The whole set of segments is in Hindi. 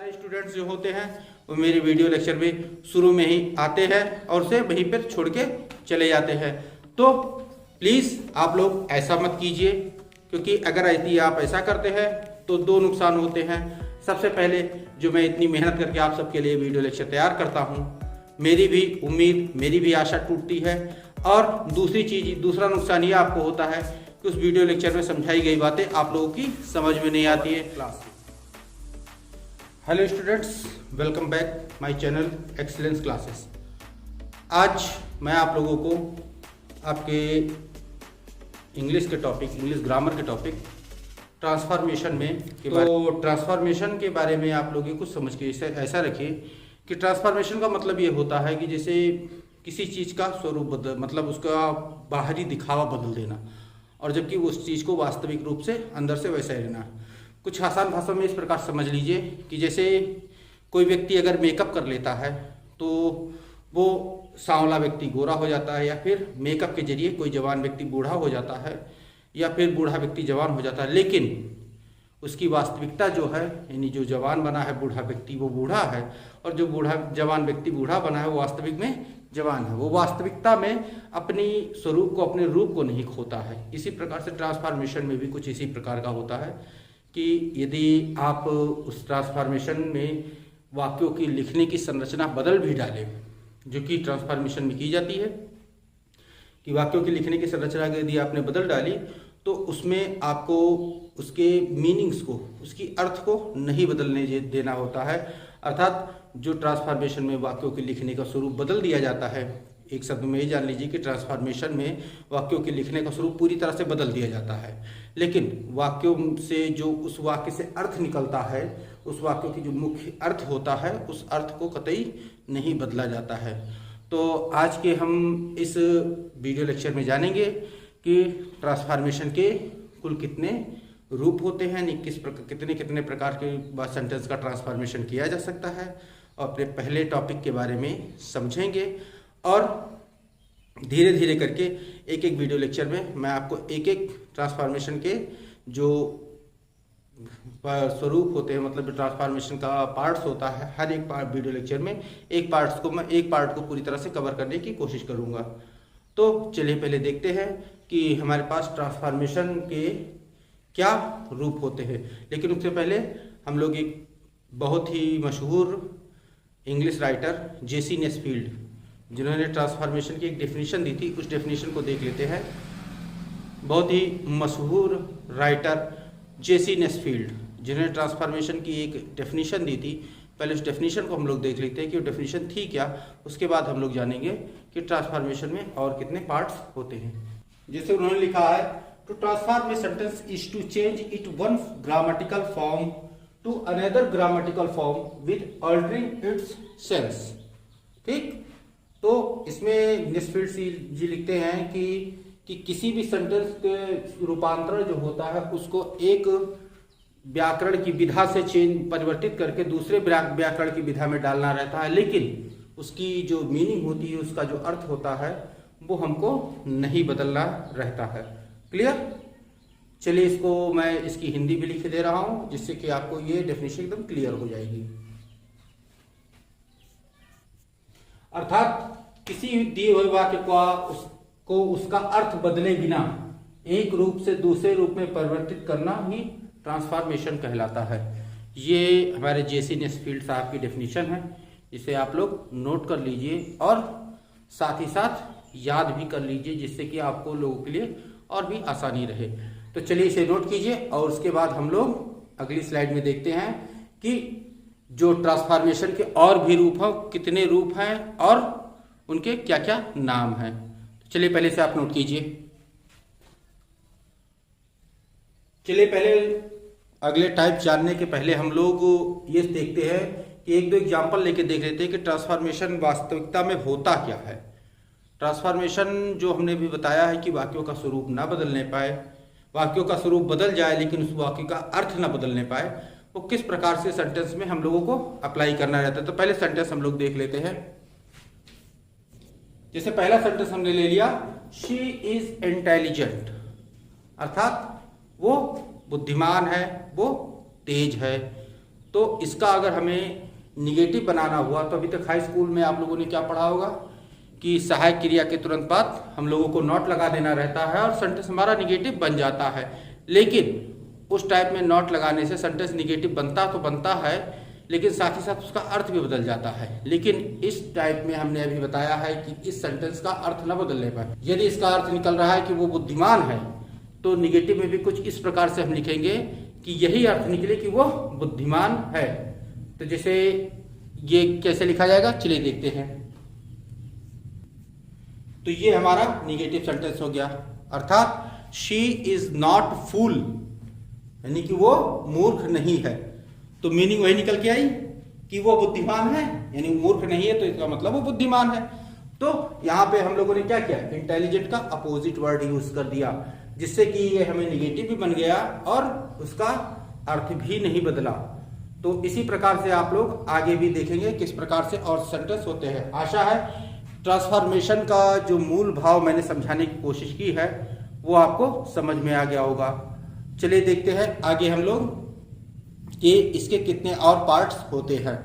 सारे स्टूडेंट्स जो होते हैं वो मेरे वीडियो लेक्चर में शुरू में ही आते हैं और उसे वहीं पर छोड़ के चले जाते हैं। तो प्लीज़ आप लोग ऐसा मत कीजिए, क्योंकि अगर यदि आप ऐसा करते हैं तो दो नुकसान होते हैं। सबसे पहले, जो मैं इतनी मेहनत करके आप सबके लिए वीडियो लेक्चर तैयार करता हूँ, मेरी भी उम्मीद, मेरी भी आशा टूटती है। और दूसरी चीज़, दूसरा नुकसान ये आपको होता है कि उस वीडियो लेक्चर में समझाई गई बातें आप लोगों की समझ में नहीं आती है। Class hello students, welcome back my channel excellence classes. आज मैं आप लोगों को आपके इंग्लिश के टॉपिक, इंग्लिश ग्रामर के टॉपिक ट्रांसफॉर्मेशन में ट्रांसफॉर्मेशन के बारे में आप लोगों को समझ के ऐसा रखिए कि ट्रांसफॉर्मेशन का मतलब ये होता है कि जैसे किसी चीज़ का स्वरूप बदल, मतलब उसका बाहरी दिखावा बदल देना, और जबकि उस चीज़ को वास्तविक रूप से अंदर से वैसा ही रहना। कुछ आसान भाषा में इस प्रकार समझ लीजिए कि जैसे कोई व्यक्ति अगर मेकअप कर लेता है तो वो सांवला व्यक्ति गोरा हो जाता है, या फिर मेकअप के जरिए कोई जवान व्यक्ति बूढ़ा हो जाता है, या फिर बूढ़ा व्यक्ति जवान हो जाता है। लेकिन उसकी वास्तविकता जो है, यानी जो जवान बना है बूढ़ा व्यक्ति वो बूढ़ा है, और जो जवान व्यक्ति बूढ़ा बना है वो वास्तविक में जवान है। वो वास्तविकता में अपनी स्वरूप को, अपने रूप को नहीं खोता है। इसी प्रकार से ट्रांसफॉर्मेशन में भी कुछ इसी प्रकार का होता है कि यदि आप उस ट्रांसफॉर्मेशन में वाक्यों की लिखने की संरचना बदल भी डालें, जो कि ट्रांसफॉर्मेशन में की जाती है, कि वाक्यों की लिखने की संरचना यदि आपने बदल डाली तो उसमें आपको उसके मीनिंग्स को, उसकी अर्थ को नहीं बदलने देना होता है। अर्थात जो ट्रांसफॉर्मेशन में वाक्यों के लिखने का स्वरूप बदल दिया जाता है, एक शब्द में ये जान लीजिए कि ट्रांसफॉर्मेशन में वाक्यों के लिखने का स्वरूप पूरी तरह से बदल दिया जाता है, लेकिन वाक्यों से जो उस वाक्य से अर्थ निकलता है, उस वाक्यों की जो मुख्य अर्थ होता है, उस अर्थ को कतई नहीं बदला जाता है। तो आज के हम इस वीडियो लेक्चर में जानेंगे कि ट्रांसफॉर्मेशन के कुल कितने रूप होते हैं, कितने प्रकार के सेंटेंस का ट्रांसफॉर्मेशन किया जा सकता है, और अपने पहले टॉपिक के बारे में समझेंगे। और धीरे धीरे करके एक एक वीडियो लेक्चर में मैं आपको एक एक ट्रांसफॉर्मेशन के जो स्वरूप होते हैं, मतलब ट्रांसफॉर्मेशन का पार्ट्स होता है, हर एक वीडियो लेक्चर में एक पार्ट को पूरी तरह से कवर करने की कोशिश करूंगा। तो चलिए पहले देखते हैं कि हमारे पास ट्रांसफॉर्मेशन के क्या रूप होते हैं। लेकिन उससे पहले हम लोग एक बहुत ही मशहूर इंग्लिश राइटर जेसी नेस्फील्ड, जिन्होंने ट्रांसफॉर्मेशन की एक डेफिनेशन दी थी, उस डेफिनेशन को देख लेते हैं। बहुत ही मशहूर राइटर जेसी नेस्फील्ड, जिन्होंने ट्रांसफॉर्मेशन की एक डेफिनेशन दी थी, पहले उस डेफिनेशन को हम लोग देख लेते हैं कि वो डेफिनेशन थी क्या। उसके बाद हम लोग जानेंगे कि ट्रांसफॉर्मेशन में और कितने पार्ट्स होते हैं। जैसे उन्होंने लिखा है, to transform a sentence is to change it one grammatical form to another grammatical form with altering its sense. ठीक, तो इसमें नेस्फील्ड जी लिखते हैं कि किसी भी सेंटेंस के रूपांतरण जो होता है उसको एक व्याकरण की विधा से परिवर्तित करके दूसरे व्याकरण की विधा में डालना रहता है, लेकिन उसकी जो मीनिंग होती है, उसका जो अर्थ होता है, वो हमको नहीं बदलना रहता है। क्लियर? चलिए इसको मैं इसकी हिंदी भी लिख दे रहा हूं, जिससे कि आपको ये डेफिनेशन एकदम क्लियर हो जाएगी। अर्थात किसी दिए हुए वाक्य को उसका अर्थ बदले बिना एक रूप से दूसरे रूप में परिवर्तित करना ही ट्रांसफॉर्मेशन कहलाता है। ये हमारे जेसी नेस्फील्ड साहब की डेफिनेशन है, इसे आप लोग नोट कर लीजिए और साथ ही साथ याद भी कर लीजिए, जिससे कि आपको लोगों के लिए और भी आसानी रहे। तो चलिए इसे नोट कीजिए, और उसके बाद हम लोग अगली स्लाइड में देखते हैं कि जो ट्रांसफॉर्मेशन के और भी रूप हैं, कितने रूप हैं और उनके क्या क्या नाम हैं। तो चलिए पहले से आप नोट कीजिए। चलिए पहले अगले टाइप जानने के पहले हम लोग ये देखते हैं कि एक दो एग्जाम्पल लेके देख लेते हैं कि ट्रांसफॉर्मेशन वास्तविकता में होता क्या है। ट्रांसफॉर्मेशन जो हमने भी बताया है कि वाक्यों का स्वरूप ना बदलने पाए, वाक्यों का स्वरूप बदल जाए लेकिन उस वाक्य का अर्थ ना बदलने पाए, वो किस प्रकार से सेंटेंस में हम लोगों को अप्लाई करना रहता है। तो पहले सेंटेंस हम लोग देख लेते हैं। जैसे पहला सेंटेंस हमने ले लिया, शी इज इंटेलिजेंट, अर्थात वो बुद्धिमान है, वो तेज है। तो इसका अगर हमें निगेटिव बनाना हुआ तो अभी तक हाई स्कूल में आप लोगों ने क्या पढ़ा होगा कि सहायक क्रिया के तुरंत बाद हम लोगों को नॉट लगा देना रहता है और सेंटेंस हमारा निगेटिव बन जाता है। लेकिन उस टाइप में नॉट लगाने से सेंटेंस निगेटिव बनता तो बनता है, लेकिन साथ ही साथ उसका अर्थ भी बदल जाता है। लेकिन इस टाइप में हमने अभी बताया है कि इस सेंटेंस का अर्थ न बदलने पर यदि इसका अर्थ निकल रहा है कि वो बुद्धिमान है, तो निगेटिव में भी कुछ इस प्रकार से हम लिखेंगे कि यही अर्थ निकले कि वो बुद्धिमान है। तो जैसे ये कैसे लिखा जाएगा, चलिए देखते हैं। तो ये हमारा निगेटिव सेंटेंस हो गया, अर्थात शी इज नॉट फूल, यानी कि वो मूर्ख नहीं है। तो मीनिंग वही निकल के आई कि वो बुद्धिमान है, यानी मूर्ख नहीं है तो इसका मतलब वो बुद्धिमान है। तो यहाँ पे हम लोगों ने क्या किया, इंटेलिजेंट का अपोजिट वर्ड यूज कर दिया, जिससे कि ये हमें निगेटिव भी बन गया और उसका अर्थ भी नहीं बदला। तो इसी प्रकार से आप लोग आगे भी देखेंगे किस प्रकार से और सेंटेंस होते हैं। आशा है ट्रांसफॉर्मेशन का जो मूल भाव मैंने समझाने की कोशिश की है वो आपको समझ में आ गया होगा। चलिए देखते हैं आगे हम लोग कि इसके कितने और पार्ट्स होते हैं।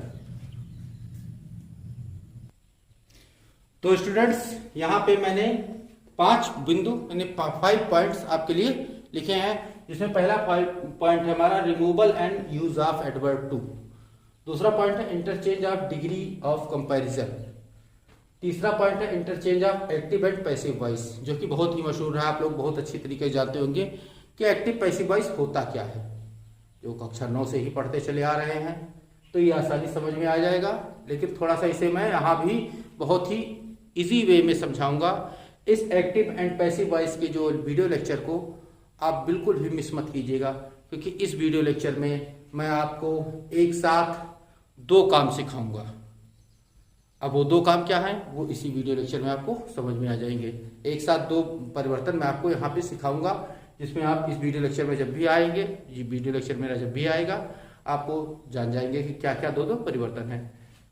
तो स्टूडेंट्स यहाँ पे मैंने 5 बिंदु यानी 5 पॉइंट्स आपके लिए लिखे हैं, जिसमें पहला पॉइंट है हमारा removal and use of adverb too. दूसरा पॉइंट है interchange of degree of comparison. तीसरा पॉइंट है interchange of active and passive voice, जो कि बहुत ही मशहूर है, आप लोग बहुत अच्छी तरीके से जानते होंगे कि एक्टिव पैसिव वॉइस होता क्या है। जो कक्षा 9 से ही पढ़ते चले आ रहे हैं तो ये आसानी समझ में आ जाएगा, लेकिन थोड़ा सा इसे मैं यहाँ भी बहुत ही इजी वे में समझाऊंगा। इस एक्टिव एंड पैसिव वॉइस के जो वीडियो लेक्चर को आप बिल्कुल भी मिस मत कीजिएगा, क्योंकि इस वीडियो लेक्चर में मैं आपको एक साथ 2 काम सिखाऊंगा। अब वो 2 काम क्या हैं वो इसी वीडियो लेक्चर में आपको समझ में आ जाएंगे। एक साथ 2 परिवर्तन मैं आपको यहाँ पे सिखाऊंगा, जिसमें आप इस वीडियो लेक्चर में जब भी आएंगे, ये वीडियो लेक्चर मेरा जब भी आएगा, आपको जान जाएंगे कि क्या क्या 2 परिवर्तन है।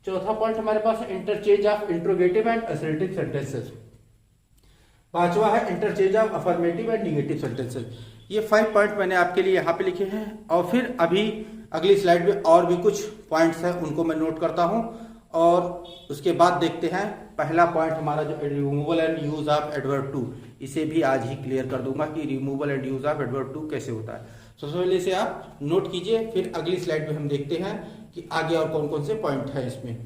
चौथा पॉइंट हमारे पास है interchange of interrogative and assertive sentences. 5वां है interchange of affirmative and negative sentences. ये 5 पॉइंट मैंने आपके लिए यहाँ पे लिखे हैं, और फिर अभी अगली स्लाइड में और भी कुछ पॉइंट्स हैं, उनको मैं नोट करता हूँ और उसके बाद देखते हैं। पहला पॉइंट हमारा जो removal and use of adverb too, इसे भी आज ही क्लियर कर दूंगा कि removal and use of adverb too कैसे होता है। सबसे पहले इसे आप नोट कीजिए, फिर अगली स्लाइड में हम देखते हैं कि आगे और कौन कौन से पॉइंट है इसमें।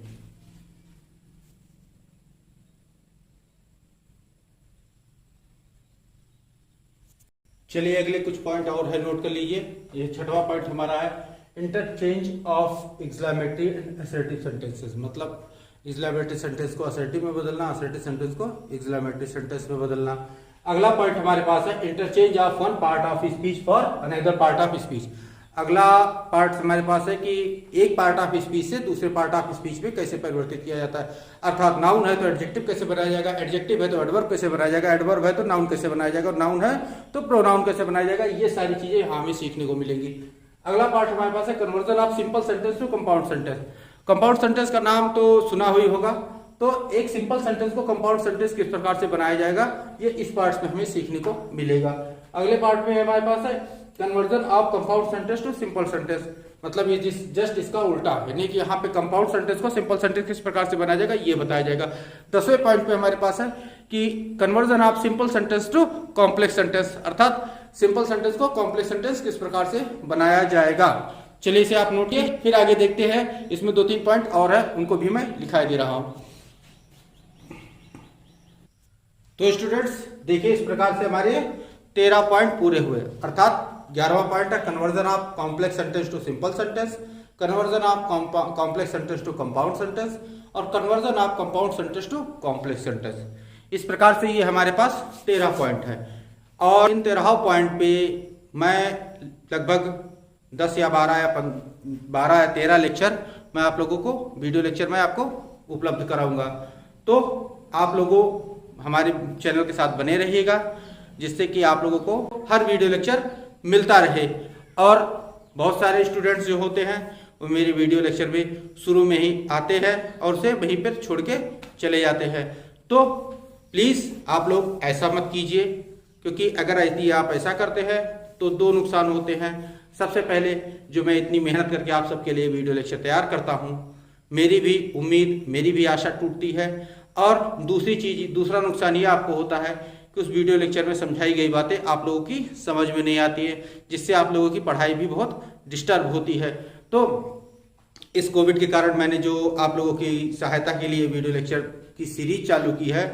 चलिए अगले कुछ पॉइंट और है, नोट कर लीजिए। ये 6वां पॉइंट हमारा है interchange of exclamatory and assertive sentences, मतलब एक्सक्लेमेटरी सेंटेंस को असर्टिव में बदलना, असर्टिव सेंटेंस को एक्सक्लेमेटरी सेंटेंस में बदलना। अगला पॉइंट हमारे पास है interchange of one part of speech for another part of speech. अगला पार्ट हमारे पास है कि एक पार्ट ऑफ स्पीच से दूसरे पार्ट ऑफ स्पीच में कैसे परिवर्तित किया जाता है। अर्थात नाउन है तो एडजेक्टिव कैसे बनाया जाएगा, एडजेक्टिव है तो एडवर्ब कैसे बनाया जाएगा, एडवर्ब है तो नाउन कैसे बनाया जाएगा, और नाउन है तो प्रोनाउन कैसे बनाया जाएगा। ये सारी चीजें हमें सीखने को मिलेंगी। अगला पार्ट हमारे पास है conversion of simple sentence to compound sentence. Compound sentence का नाम तो सुना हुई होगा, तो एक सिंपल सेंटेंस को कंपाउंड सेंटेंस किस प्रकार से बनाया जाएगा, ये इस पार्ट में हमें सीखने को मिलेगा। अगले पार्ट में हमारे पास है conversion of compound sentence to simple sentence, मतलब ये जस्ट इसका उल्टा, यानी कि यहाँ पे कंपाउंड सेंटेंस को सिंपल सेंटेंस किस प्रकार से बनाया जाएगा ये बताया जाएगा। 10वें पॉइंट पे हमारे पास है कि conversion of simple sentence to complex sentence, अर्थात सिंपल सेंटेंस को कॉम्प्लेक्स सेंटेंस किस प्रकार से बनाया जाएगा। चलिए इसे आप नोट कीजिए, फिर आगे देखते हैं। इसमें 2-3 पॉइंट और है, उनको भी मैं दिखाई दे रहा हूं। तो स्टूडेंट्स देखिए, इस प्रकार से हमारे 13 पॉइंट पूरे हुए, अर्थात 11वां पॉइंट है conversion of complex sentence to simple sentence, conversion of complex sentence to compound sentence, और conversion of compound sentence to complex sentence. इस प्रकार से ये हमारे पास 13 पॉइंट है, और इन 13 पॉइंट पे मैं लगभग 10 या 12 या 13 लेक्चर मैं आप लोगों को वीडियो लेक्चर में आपको उपलब्ध कराऊंगा। तो आप लोगों हमारे चैनल के साथ बने रहिएगा, जिससे कि आप लोगों को हर वीडियो लेक्चर मिलता रहे। और बहुत सारे स्टूडेंट्स जो होते हैं वो मेरे वीडियो लेक्चर में शुरू में ही आते हैं और उसे वहीं पर छोड़ के चले जाते हैं। तो प्लीज़ आप लोग ऐसा मत कीजिए, क्योंकि अगर यदि आप ऐसा करते हैं तो 2 नुकसान होते हैं। सबसे पहले जो मैं इतनी मेहनत करके आप सबके लिए वीडियो लेक्चर तैयार करता हूँ, मेरी भी उम्मीद, मेरी भी आशा टूटती है। और दूसरा नुकसान ये आपको होता है कि उस वीडियो लेक्चर में समझाई गई बातें आप लोगों की समझ में नहीं आती है, जिससे आप लोगों की पढ़ाई भी बहुत डिस्टर्ब होती है। तो इस कोविड के कारण मैंने जो आप लोगों की सहायता के लिए वीडियो लेक्चर की सीरीज चालू की है,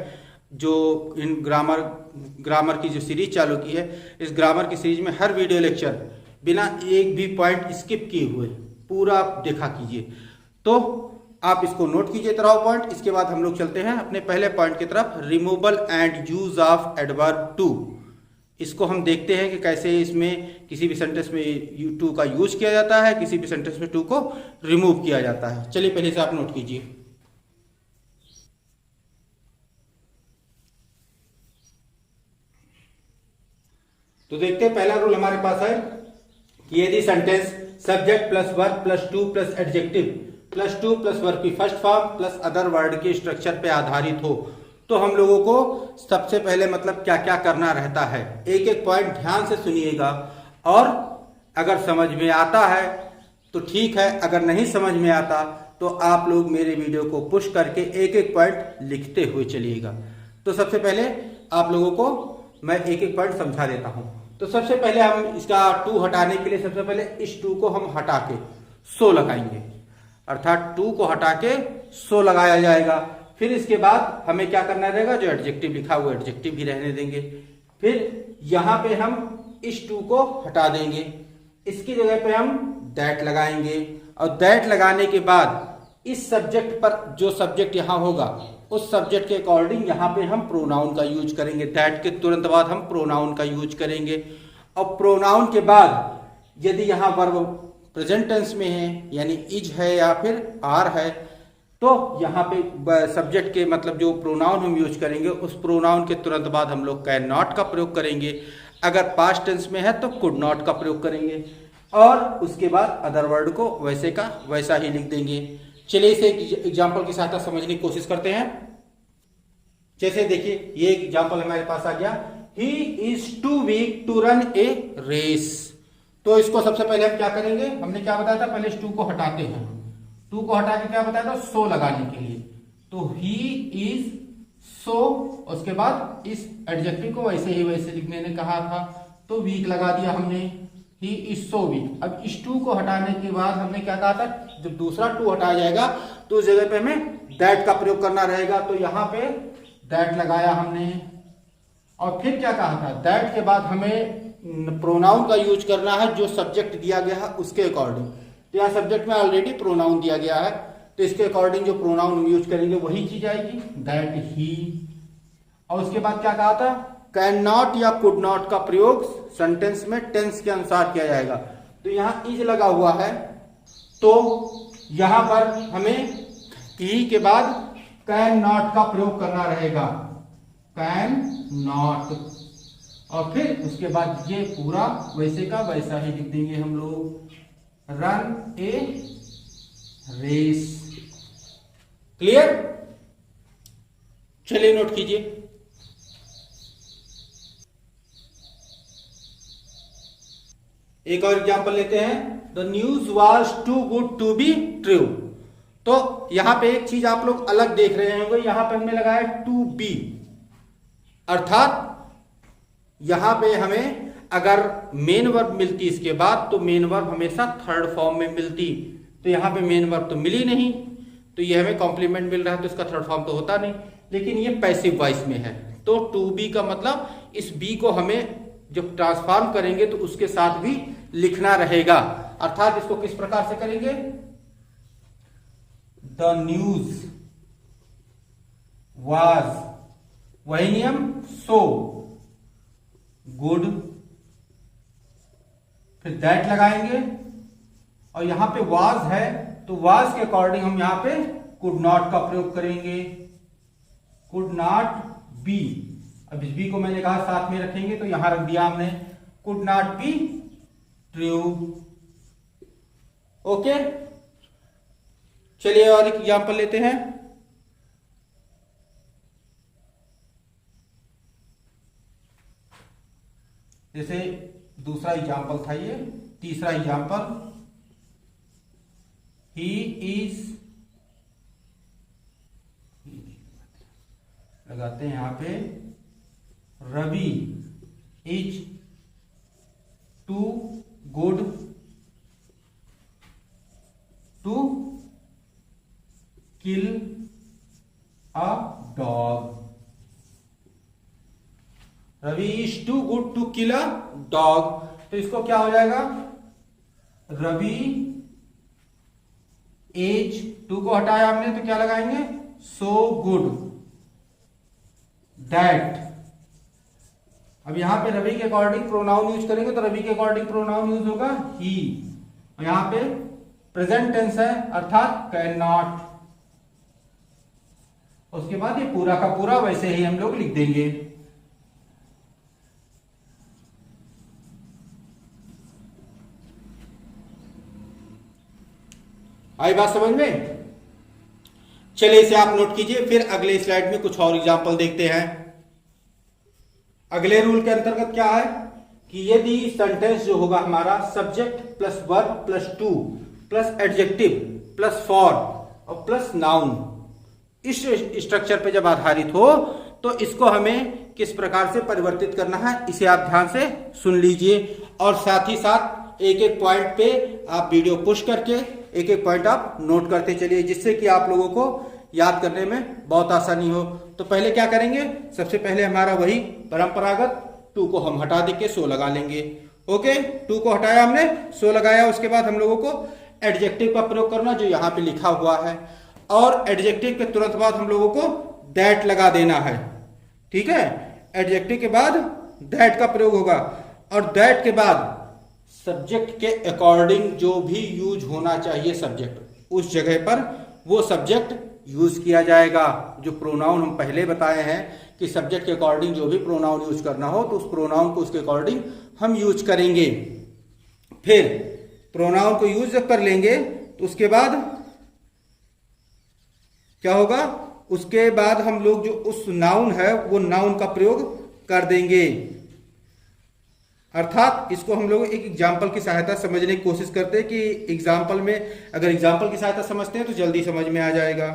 जो इन ग्रामर की जो सीरीज चालू की है, इस ग्रामर की सीरीज में हर वीडियो लेक्चर बिना एक भी पॉइंट स्किप किए हुए पूरा देखा कीजिए। तो आप इसको नोट कीजिए 13वां पॉइंट। इसके बाद हम लोग चलते हैं अपने पहले पॉइंट की तरफ, removal and use of adverb too. इसको हम देखते हैं कि कैसे इसमें किसी भी सेंटेंस में टू का यूज किया जाता है, किसी भी सेंटेंस में टू को रिमूव किया जाता है। चलिए पहले से आप नोट कीजिए। तो देखते हैं, पहला रूल हमारे पास है कि यदि sentence subject plus verb plus to plus adjective plus to plus verb की first form plus other word के स्ट्रक्चर पे आधारित हो, तो हम लोगों को सबसे पहले मतलब क्या क्या करना रहता है। एक एक पॉइंट ध्यान से सुनिएगा, और अगर समझ में आता है तो ठीक है, अगर नहीं समझ में आता तो आप लोग मेरे वीडियो को पुश करके एक एक पॉइंट लिखते हुए चलिएगा। तो सबसे पहले आप लोगों को मैं एक एक पॉइंट समझा देता हूं। तो सबसे पहले हम इसका टू हटाने के लिए सबसे पहले इस टू को हम हटा के सो लगाएंगे, अर्थात टू को हटा के सो लगाया जाएगा। फिर इसके बाद हमें क्या करना रहेगा, जो एडजेक्टिव लिखा हुआ एडजेक्टिव भी रहने देंगे। फिर यहां पे हम इस टू को हटा देंगे, इसकी जगह पे हम दैट लगाएंगे, और दैट लगाने के बाद इस सब्जेक्ट पर जो सब्जेक्ट यहां होगा उस सब्जेक्ट के अकॉर्डिंग यहां पे हम प्रोनाउन का यूज करेंगे। दैट के तुरंत बाद हम प्रोनाउन का यूज करेंगे, और प्रोनाउन के बाद यदि यहां वर्ब प्रेजेंट टेंस में है, यानी इज है या फिर आर है, तो यहाँ पे सब्जेक्ट के मतलब जो प्रोनाउन हम यूज करेंगे उस प्रोनाउन के तुरंत बाद हम लोग कैन नॉट का प्रयोग करेंगे। अगर पास्ट टेंस में है तो कुड नॉट का प्रयोग करेंगे, और उसके बाद अदर वर्ड को वैसे का वैसा ही लिख देंगे। चलिए इसे एग्जाम्पल की सहायता समझने की कोशिश करते हैं। जैसे देखिए, ये एग्जाम्पल हमारे पास आ गया, he is too weak to run a race. तो इसको सबसे पहले हम क्या करेंगे, हमने क्या बताया था, पहले इस टू को हटाते हैं। टू को हटा के क्या बताया था, सो लगाने के लिए। तो ही इज सो, उसके बाद इस एडजेक्टिव को वैसे ही वैसे लिखने ने कहा था, तो वीक लगा दिया हमने, ही इज सो वीक। अब इस टू को हटाने के बाद हमने क्या कहा था, जब दूसरा टू हटाया जाएगा तो उस जगह पे हमें दैट का प्रयोग करना रहेगा। तो यहां पे दैट लगाया हमने, और फिर क्या कहा था, दैट के बाद हमें प्रोनाउन का यूज करना है जो सब्जेक्ट दिया गया है उसके अकॉर्डिंग। तो यहाँ सब्जेक्ट में ऑलरेडी प्रोनाउन दिया गया है, तो इसके अकॉर्डिंग जो प्रोनाउन हम यूज करेंगे वही चीज आएगी, दैट ही। और उसके बाद क्या कहा था, कैन नॉट या कुड नॉट का प्रयोग सेंटेंस में टेंस के अनुसार किया जाएगा। तो यहाँ इज लगा हुआ है, तो यहां पर हमें ही के बाद कैन नॉट का प्रयोग करना रहेगा, कैन नॉट। और फिर उसके बाद ये पूरा वैसे का वैसा ही लिख देंगे हम लोग, रन ए रेस। क्लियर? चलिए नोट कीजिए। एक और एग्जांपल लेते हैं, the news was too good to be true. तो यहां पे एक चीज आप लोग अलग देख रहे होंगे, यहां पे हमने लगाया टू बी, अर्थात यहां पे हमें अगर मेन वर्ब मिलती इसके बाद तो मेन वर्ब हमेशा थर्ड फॉर्म में मिलती। तो यहां पे मेन वर्ब तो मिली नहीं, तो ये हमें कॉम्प्लीमेंट मिल रहा है, तो इसका थर्ड फॉर्म तो होता नहीं, लेकिन ये पैसिव वॉइस में है। तो टू बी का मतलब इस बी को हमें जब ट्रांसफॉर्म करेंगे तो उसके साथ भी लिखना रहेगा, अर्थात इसको किस प्रकार से करेंगे, द न्यूज वाज, वही नियम, सो गुड, फिर दैट लगाएंगे, और यहां पे वाज है तो वाज के अकॉर्डिंग हम यहां पे कुड नॉट का प्रयोग करेंगे, कुड नॉट बी। अब इस बी को मैंने कहा साथ में रखेंगे, तो यहां रख दिया हमने, could not be true. Okay, चलिए और एक एग्जांपल लेते हैं। जैसे दूसरा एग्जांपल था ये, तीसरा एग्जाम्पल, ही इज, लगाते हैं यहां पे, Ravi is too good to kill a dog. Ravi is too good to kill a dog. तो इसको क्या हो जाएगा, रवि एज, टू को हटाया हमने तो क्या लगाएंगे, सो गुड दैट। अब यहां पे रवि के अकॉर्डिंग प्रोनाउन यूज करेंगे तो रवि के अकॉर्डिंग प्रोनाउन यूज होगा ही। और यहां पे प्रेजेंट टेंस है अर्थात कैन नॉट। उसके बाद ये पूरा का पूरा वैसे ही हम लोग लिख देंगे। आई बात समझ में? चलिए इसे आप नोट कीजिए, फिर अगले स्लाइड में कुछ और एग्जांपल देखते हैं। अगले रूल के अंतर्गत क्या है कि यदि सेंटेंस जो होगा हमारा subject plus verb plus to plus adjective plus for और प्लस नाउन, इस स्ट्रक्चर पे जब आधारित हो तो इसको हमें किस प्रकार से परिवर्तित करना है, इसे आप ध्यान से सुन लीजिए। और साथ ही साथ एक एक पॉइंट पे आप वीडियो पुश करके एक एक पॉइंट आप नोट करते चलिए, जिससे कि आप लोगों को याद करने में बहुत आसानी हो। तो पहले क्या करेंगे, सबसे पहले हमारा वही परंपरागत टू को हम हटा देके सो लगा लेंगे। ओके, टू को हटाया हमने, सो लगाया। उसके बाद हम लोगों को एडजेक्टिव का प्रयोग करना जो यहाँ पे लिखा हुआ है, और एडजेक्टिव के तुरंत बाद हम लोगों को दैट लगा देना है। ठीक है, एडजेक्टिव के बाद दैट का प्रयोग होगा, और दैट के बाद सब्जेक्ट के अकॉर्डिंग जो भी यूज होना चाहिए सब्जेक्ट, उस जगह पर वो सब्जेक्ट यूज किया जाएगा। जो प्रोनाउन हम पहले बताए हैं कि सब्जेक्ट के अकॉर्डिंग जो भी प्रोनाउन यूज करना हो तो उस प्रोनाउन को उसके अकॉर्डिंग हम यूज करेंगे। फिर प्रोनाउन को यूज जब कर लेंगे तो उसके बाद क्या होगा, उसके बाद हम लोग जो उस नाउन है वो नाउन का प्रयोग कर देंगे। अर्थात इसको हम लोग एक एग्जाम्पल की सहायता समझने की कोशिश करते हैं कि एग्जाम्पल में, अगर एग्जाम्पल की सहायता समझते हैं तो जल्दी समझ में आ जाएगा।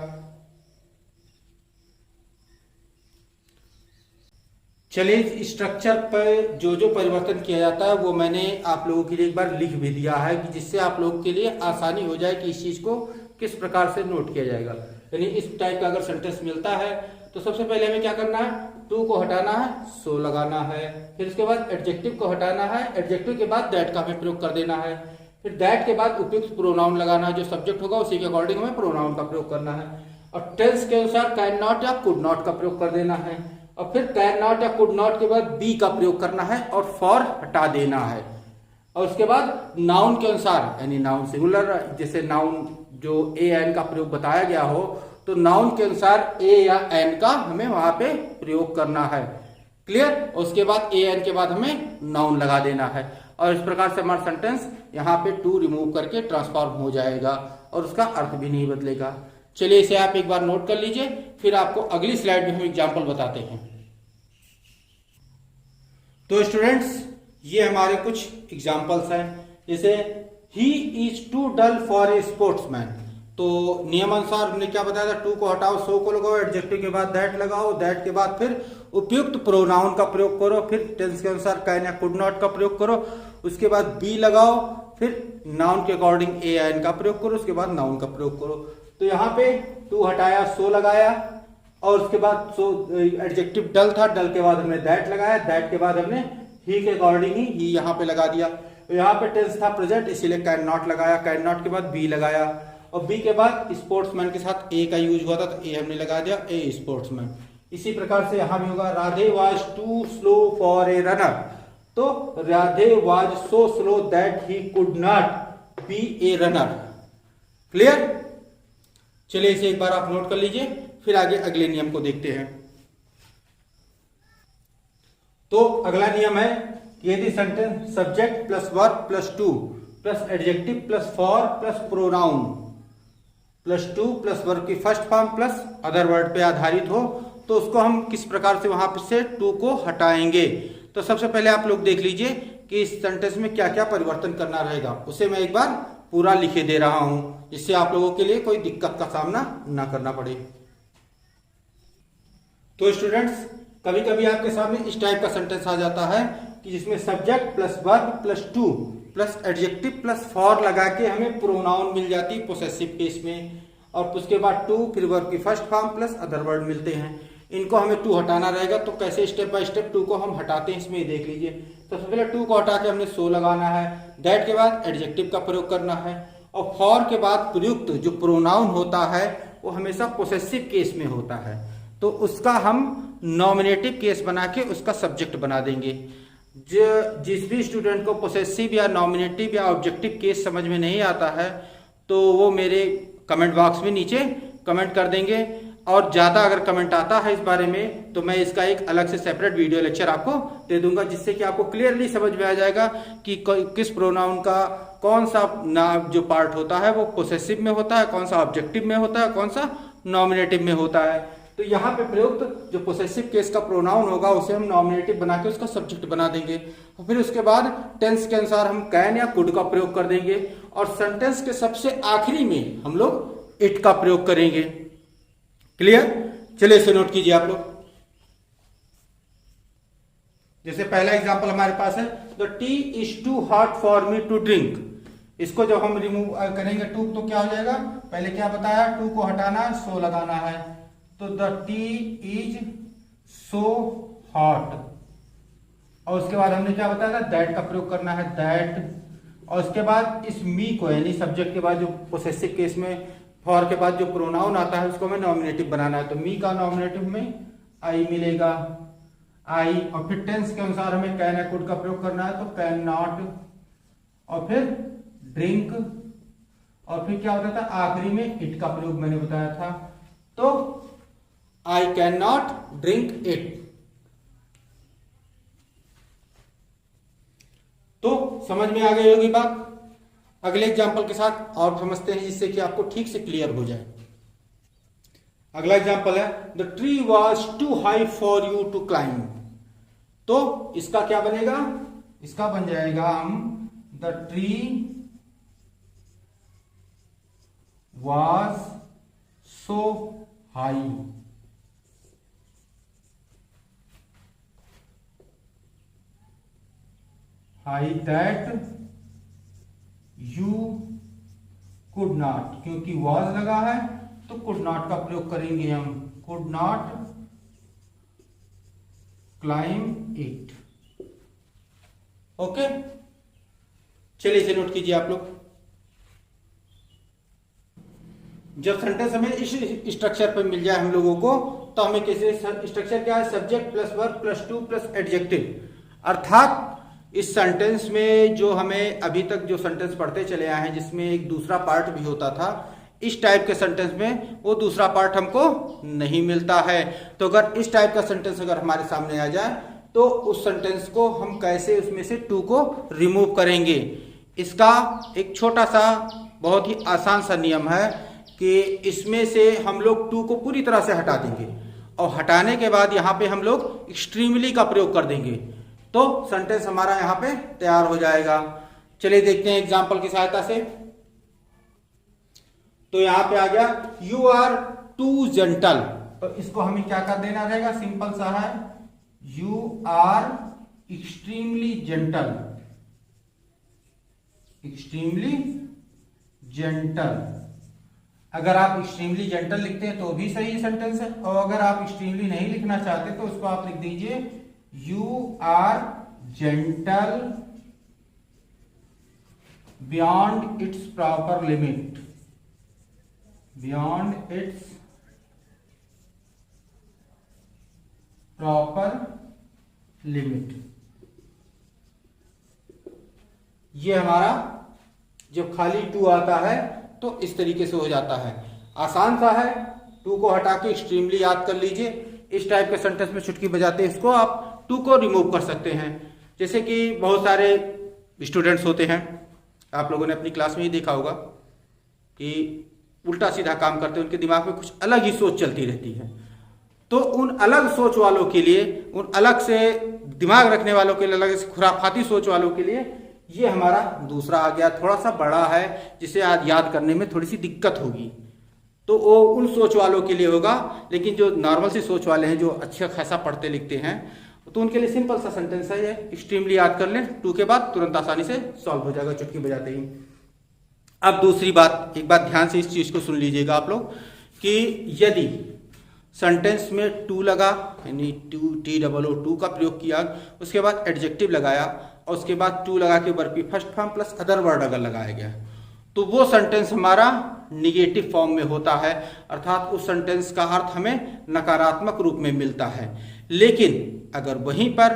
चलिए, इस स्ट्रक्चर पर जो जो परिवर्तन किया जाता है वो मैंने आप लोगों के लिए एक बार लिख भी दिया है, कि जिससे आप लोगों के लिए आसानी हो जाए कि इस चीज को किस प्रकार से नोट किया जाएगा। यानी इस टाइप का अगर सेंटेंस मिलता है तो सबसे पहले हमें क्या करना है, टू को हटाना है, सो लगाना है। फिर उसके बाद एडजेक्टिव को हटाना है, एडजेक्टिव के बाद दैट का हमें प्रयोग कर देना है। फिर दैट के बाद उपयुक्त प्रोनाउन लगाना है, जो सब्जेक्ट होगा उसी के अकॉर्डिंग हमें प्रोनाउन का प्रयोग करना है। और टेंस के अनुसार कैन नॉट या कुड नॉट का प्रयोग कर देना है। और फिर कैन नॉट या कुड नॉट के बाद बी का प्रयोग करना है और फॉर हटा देना है। और उसके बाद नाउन के अनुसार, यानी नाउन सिंगुलर, जैसे नाउन जो ए एन का प्रयोग बताया गया हो तो नाउन के अनुसार ए या एन का हमें वहां पे प्रयोग करना है। क्लियर? उसके बाद ए एन के बाद हमें नाउन लगा देना है, और इस प्रकार से हमारा सेंटेंस यहाँ पे टू रिमूव करके ट्रांसफॉर्म हो जाएगा और उसका अर्थ भी नहीं बदलेगा। चलिए इसे आप एक बार नोट कर लीजिए, फिर आपको अगली स्लाइड में हम एग्जाम्पल बताते हैं। तो स्टूडेंट्स, ये हमारे कुछ एग्जाम्पल्स हैं। जैसे he is too dull for a sportsman, तो नियम अनुसार हमने क्या बताया था, टू को हटाओ, सो को लगाओ, एडजेक्टिव के बाद दैट लगाओ, दैट के बाद फिर उपयुक्त प्रोनाउन का प्रयोग करो, फिर टेंस के अनुसार कैन या कुड नॉट का प्रयोग करो, उसके बाद बी लगाओ, फिर नाउन के अकॉर्डिंग ए एन का प्रयोग करो, उसके बाद नाउन का प्रयोग करो। तो यहाँ पे टू हटाया, सो लगाया, और उसके बाद सो एडजेक्टिव डल था, डल के बाद हमने दैट लगाया, दैट के बाद हमने ही के अकॉर्डिंग ही यहाँ पे लगा दिया। तो यहाँ पे टेंस था प्रेजेंट, इसीलिए कैन नॉट लगाया, कैन नॉट के बाद बी लगाया, और बी के बाद स्पोर्ट्समैन के साथ ए का यूज हुआ था तो ए हमने लगा दिया, ए स्पोर्ट्समैन। इसी प्रकार से यहाँ भी होगा, Radhe was too slow for a runner, तो Radhe was so slow that he could not be a runner. Clear? चलिए इसे एक बार आप नोट कर लीजिए, फिर आगे अगले नियम को देखते हैं। तो अगला नियम है कि यदि sentence subject plus verb plus to plus adjective plus for plus pronoun plus to plus verb की first form plus other word पे आधारित हो तो उसको हम किस प्रकार से वहां से टू को हटाएंगे। तो सबसे पहले आप लोग देख लीजिए कि इस सेंटेंस में क्या क्या परिवर्तन करना रहेगा, उसे मैं एक बार पूरा लिखे दे रहा हूं, जिससे आप लोगों के लिए कोई दिक्कत का सामना ना करना पड़े। तो स्टूडेंट्स, कभी कभी आपके सामने इस टाइप का सेंटेंस आ जाता है कि जिसमें subject plus verb plus to plus adjective plus for लगा के हमें प्रोनाउन मिल जाती है पोसेसिव केस में, और उसके बाद टू फिर वर्ब की first form plus other word मिलते हैं। इनको हमें टू हटाना रहेगा, तो कैसे स्टेप बाय स्टेप टू को हम हटाते हैं इसमें देख लीजिए। तो सबसे पहले टू को हटा के हमने सो लगाना है, दैट के बाद एडजेक्टिव का प्रयोग करना है, और फॉर के बाद प्रयुक्त जो प्रोनाउन होता है वो हमेशा पोसेसिव केस में होता है, तो उसका हम नॉमिनेटिव केस बना के उसका सब्जेक्ट बना देंगे। जिस भी स्टूडेंट को पोसेसिव या नॉमिनेटिव या ऑब्जेक्टिव केस समझ में नहीं आता है तो वो मेरे कमेंट बॉक्स में नीचे कमेंट कर देंगे, और ज़्यादा अगर कमेंट आता है इस बारे में तो मैं इसका एक अलग से सेपरेट वीडियो लेक्चर आपको दे दूंगा, जिससे कि आपको क्लियरली समझ में आ जाएगा कि किस प्रोनाउन का कौन सा जो पार्ट होता है वो पोसेसिव में होता है, कौन सा ऑब्जेक्टिव में होता है, कौन सा नॉमिनेटिव में होता है। तो यहाँ पे प्रयुक्त जो पोसेसिव केस का प्रोनाउन होगा उसे हम नॉमिनेटिव बना के उसका सब्जेक्ट बना देंगे, और फिर उसके बाद टेंस के अनुसार हम कैन या कुड का प्रयोग कर देंगे, और सेंटेंस के सबसे आखिरी में हम लोग इट का प्रयोग करेंगे। क्लियर? चलिए इसे नोट कीजिए आप लोग। जैसे पहला एग्जांपल हमारे पास है, the tea is too hot for me to drink. इसको जब हम रिमूव करेंगे टू तो क्या हो जाएगा, पहले क्या बताया, टू को हटाना सो लगाना है, तो the tea is so hot, और उसके बाद हमने क्या बताया था, दैट का प्रयोग करना है, दैट, और उसके बाद इस मी को यानी सब्जेक्ट के बाद जो पोसेसिव केस में फॉर के बाद जो प्रोनाउन आता है उसको हमें नॉमिनेटिव बनाना है, तो मी का नॉमिनेटिव में आई मिलेगा, आई, और फिर टेंस के अनुसार हमें कैन या कुड का प्रयोग करना है, तो कैन नॉट, और फिर ड्रिंक, और फिर क्या होता था आखिरी में इट का प्रयोग मैंने बताया था, तो I can not drink it. तो समझ में आ गई होगी बात। अगले एग्जाम्पल के साथ और समझते हैं जिससे कि आपको ठीक से क्लियर हो जाए। अगला एग्जाम्पल है, the tree was too high for you to climb. तो इसका क्या बनेगा, इसका बन जाएगा हम, the tree was so high, high that you could not, क्योंकि वॉज लगा है तो कुड नॉट का प्रयोग करेंगे हम, could not climb it. Okay, चलिए इसे नोट कीजिए आप लोग। जब सेंटेंस हमें इस स्ट्रक्चर पर मिल जाए हम लोगों को, तो हमें कैसे स्ट्रक्चर क्या है, subject plus verb plus to plus adjective, अर्थात इस सेंटेंस में जो हमें अभी तक जो सेंटेंस पढ़ते चले आए हैं जिसमें एक दूसरा पार्ट भी होता था, इस टाइप के सेंटेंस में वो दूसरा पार्ट हमको नहीं मिलता है। तो अगर इस टाइप का सेंटेंस अगर हमारे सामने आ जाए तो उस सेंटेंस को हम कैसे उसमें से टू को रिमूव करेंगे, इसका एक छोटा सा बहुत ही आसान सा नियम है कि इसमें से हम लोग टू को पूरी तरह से हटा देंगे, और हटाने के बाद यहाँ पे हम लोग एक्सट्रीमली का प्रयोग कर देंगे, तो सेंटेंस हमारा यहां पे तैयार हो जाएगा। चलिए देखते हैं एग्जांपल की सहायता से। तो यहां पे आ गया, यू आर टू जेंटल, तो इसको हमें क्या कर देना रहेगा, सिंपल सा है, you are extremely gentle, extremely gentle. अगर आप एक्सट्रीमली जेंटल लिखते हैं तो भी सही सेंटेंस है, और अगर आप एक्सट्रीमली नहीं लिखना चाहते तो उसको आप लिख दीजिए, You are gentle beyond its proper limit, beyond its proper limit। ये हमारा जब खाली टू आता है तो इस तरीके से हो जाता है, आसान सा है। टू को हटा के एक्सट्रीमली याद कर लीजिए, इस टाइप के सेंटेंस में चुटकी बजाते इसको आप टू को रिमूव कर सकते हैं। जैसे कि बहुत सारे स्टूडेंट्स होते हैं, आप लोगों ने अपनी क्लास में ही देखा होगा कि उल्टा सीधा काम करते हैं, उनके दिमाग में कुछ अलग ही सोच चलती रहती है। तो उन अलग सोच वालों के लिए, उन अलग से दिमाग रखने वालों के लिए अलग, खुराफाती सोच वालों के लिए ये हमारा दूसरा आ गया, थोड़ा सा बड़ा है जिसे याद करने में थोड़ी सी दिक्कत होगी, तो वो उन सोच वालों के लिए होगा। लेकिन जो नॉर्मल सी सोच वाले हैं, जो अच्छा खासा पढ़ते लिखते हैं, तो उनके लिए सिंपल सा सेंटेंस है ये, एक्सट्रीमली याद कर लें, टू के बाद तुरंत आसानी से सॉल्व हो जाएगा चुटकी बजाते ही। अब दूसरी बात, एक बात ध्यान से इस चीज को सुन लीजिएगा आप लोग, कि यदि सेंटेंस में टू लगा, यानी टू का प्रयोग किया, उसके बाद एडजेक्टिव लगाया और उसके बाद टू लगा के वर्ब की first form plus other word अगर लगाया गया, तो वो सेंटेंस हमारा निगेटिव फॉर्म में होता है, अर्थात उस सेंटेंस का अर्थ हमें नकारात्मक रूप में मिलता है। लेकिन अगर वहीं पर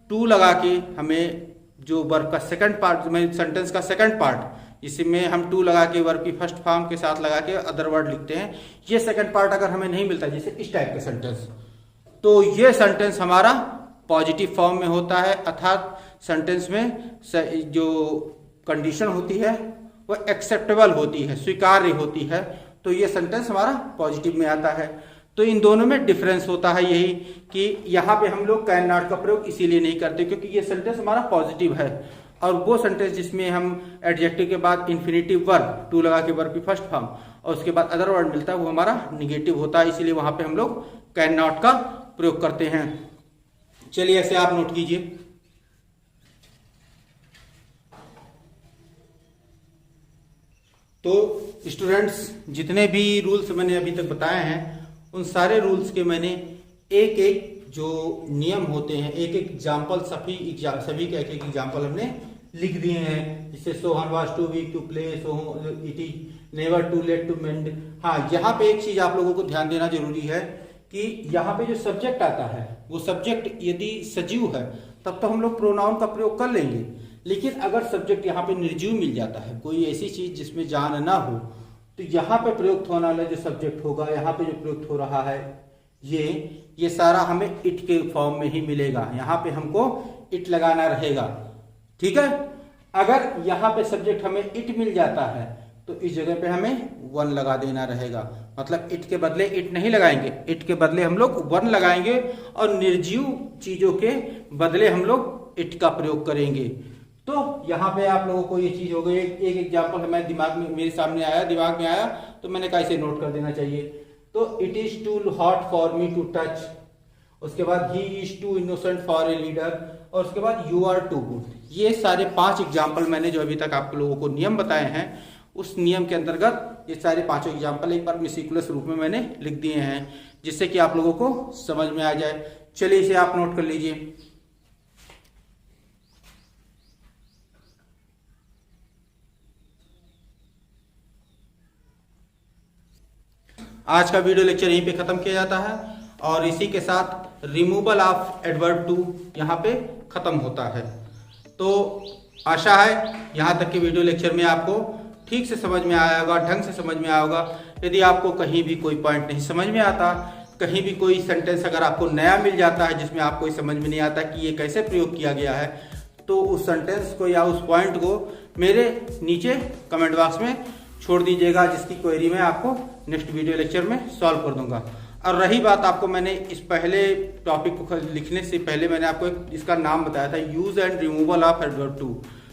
टू लगा के हमें जो वर्ब का सेकंड पार्ट, में सेंटेंस का सेकंड पार्ट, इसमें हम टू लगा के वर्ब की फर्स्ट फॉर्म के साथ लगा के अदर वर्ड लिखते हैं, ये सेकंड पार्ट अगर हमें नहीं मिलता, जैसे इस टाइप के सेंटेंस, तो ये सेंटेंस हमारा पॉजिटिव फॉर्म में होता है, अर्थात सेंटेंस में जो कंडीशन होती है वो एक्सेप्टेबल होती है, स्वीकार्य होती है, तो ये सेंटेंस हमारा पॉजिटिव में आता है। तो इन दोनों में डिफरेंस होता है यही कि यहाँ पे हम लोग कैन नॉट का प्रयोग इसीलिए नहीं करते क्योंकि ये सेंटेंस हमारा पॉजिटिव है, और वो सेंटेंस जिसमें हम एडजेक्टिव के बाद इन्फिनेटिव वर्ब, टू लगा के वर्ब की फर्स्ट फॉर्म और उसके बाद अदर वर्ड मिलता है, वो हमारा निगेटिव होता है, इसीलिए वहां पे हम लोग कैन नॉट का प्रयोग करते हैं। चलिए ऐसे आप नोट कीजिए। तो स्टूडेंट्स, जितने भी रूल्स मैंने अभी तक बताए हैं, उन सारे रूल्स के मैंने एक एक जो नियम होते हैं, एक एक एग्जाम्पल, सभी के एक एक एग्जाम्पल हमने लिख दिए हैं। जैसे Sohan was too weak to play, so it is never too late to mend. हाँ, यहाँ पे एक चीज आप लोगों को ध्यान देना जरूरी है कि यहाँ पे जो सब्जेक्ट आता है, वो सब्जेक्ट यदि सजीव है तब तो हम लोग प्रोनाउन का प्रयोग कर लेंगे, लेकिन अगर सब्जेक्ट यहाँ पे निर्जीव मिल जाता है, कोई ऐसी चीज जिसमें जान ना हो, तो यहाँ पे प्रयुक्त होने वाला जो सब्जेक्ट होगा, यहाँ पे जो प्रयुक्त हो रहा है, ये सारा हमें इट के फॉर्म में ही मिलेगा। यहाँ पे हमको इट लगाना रहेगा, ठीक है। अगर यहाँ पे सब्जेक्ट हमें इट मिल जाता है तो इस जगह पे हमें वन लगा देना रहेगा, मतलब इट के बदले इट नहीं लगाएंगे, इट के बदले हम लोग वन लगाएंगे और निर्जीव चीजों के बदले हम लोग इट का प्रयोग करेंगे। तो यहाँ पे आप लोगों को ये चीज हो गई। एक एग्जाम्पल हमारे दिमाग में, मेरे सामने आया, दिमाग में आया, तो मैंने कैसे नोट कर देना चाहिए। तो it is too hot for me to touch, उसके बाद he is too innocent for a leader, और उसके बाद यू आर टू गुड। ये सारे 5 एग्जाम्पल मैंने जो अभी तक आप लोगों को नियम बताए हैं, उस नियम के अंतर्गत ये सारे 5 एग्जाम्पल एक बार मिसिकुलस रूप में मैंने लिख दिए हैं, जिससे कि आप लोगों को समझ में आ जाए। चलिए इसे आप नोट कर लीजिए। आज का वीडियो लेक्चर यहीं पे खत्म किया जाता है और इसी के साथ रिमूवल ऑफ एडवर्ब टू यहाँ पे खत्म होता है। तो आशा है यहाँ तक के वीडियो लेक्चर में आपको ठीक से समझ में आया होगा, ढंग से समझ में आया होगा। यदि आपको कहीं भी कोई पॉइंट नहीं समझ में आता, कहीं भी कोई सेंटेंस अगर आपको नया मिल जाता है जिसमें आपको समझ में नहीं आता कि ये कैसे प्रयोग किया गया है, तो उस सेंटेंस को या उस पॉइंट को मेरे नीचे कमेंट बॉक्स में छोड़ दीजिएगा, जिसकी क्वेरी मैं आपको नेक्स्ट वीडियो लेक्चर में सॉल्व कर दूंगा। और रही बात, आपको मैंने इस पहले टॉपिक को लिखने से पहले मैंने आपको इसका नाम बताया था, use and removal of adverb too.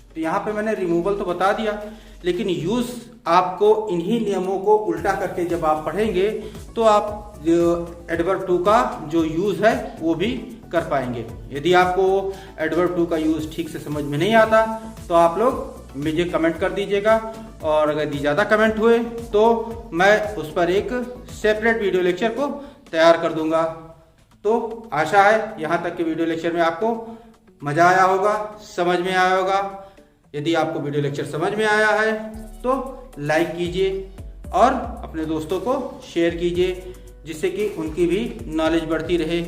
तो यहाँ पे मैंने रिमूवल तो बता दिया, लेकिन यूज आपको इन्हीं नियमों को उल्टा करके जब आप पढ़ेंगे तो आप एडवर्ब टू का जो यूज है वो भी कर पाएंगे। यदि आपको एडवर्ब टू का यूज ठीक से समझ में नहीं आता तो आप लोग मुझे कमेंट कर दीजिएगा, और अगर ज़्यादा कमेंट हुए तो मैं उस पर एक सेपरेट वीडियो लेक्चर को तैयार कर दूंगा। तो आशा है यहाँ तक के वीडियो लेक्चर में आपको मज़ा आया होगा, समझ में आया होगा। यदि आपको वीडियो लेक्चर समझ में आया है तो लाइक कीजिए और अपने दोस्तों को शेयर कीजिए, जिससे कि उनकी भी नॉलेज बढ़ती रहे।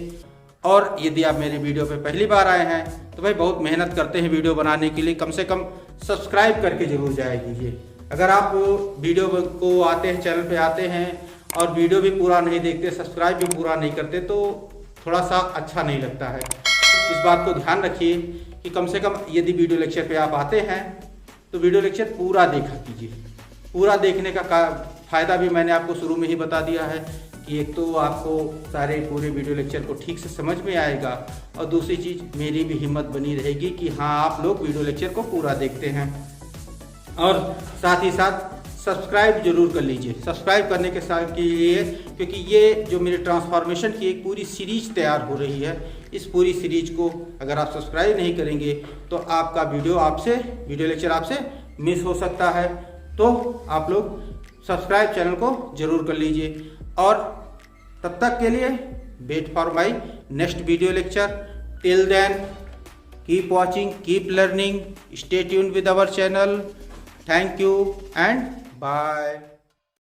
और यदि आप मेरे वीडियो पे पहली बार आए हैं तो भाई बहुत मेहनत करते हैं वीडियो बनाने के लिए, कम से कम सब्सक्राइब करके जरूर जाया कीजिए। अगर आप वीडियो को आते हैं, चैनल पे आते हैं और वीडियो भी पूरा नहीं देखते, सब्सक्राइब भी पूरा नहीं करते, तो थोड़ा सा अच्छा नहीं लगता है। इस बात को ध्यान रखिए कि कम से कम यदि वीडियो लेक्चर पे आप आते हैं तो वीडियो लेक्चर पूरा देखा कीजिए। पूरा देखने का फ़ायदा भी मैंने आपको शुरू में ही बता दिया है एक तो आपको सारे पूरे वीडियो लेक्चर को ठीक से समझ में आएगा, और दूसरी चीज़ मेरी भी हिम्मत बनी रहेगी कि हाँ आप लोग वीडियो लेक्चर को पूरा देखते हैं। और साथ ही साथ सब्सक्राइब जरूर कर लीजिए। सब्सक्राइब करने के साथ के लिए, क्योंकि ये जो मेरे ट्रांसफॉर्मेशन की एक पूरी सीरीज तैयार हो रही है, इस पूरी सीरीज को अगर आप सब्सक्राइब नहीं करेंगे तो आपका वीडियो लेक्चर आपसे मिस हो सकता है। तो आप लोग सब्सक्राइब चैनल को जरूर कर लीजिए, और तब तक के लिए wait for my next video lecture. Till then keep watching, keep learning, stay tuned with our channel. Thank you and bye.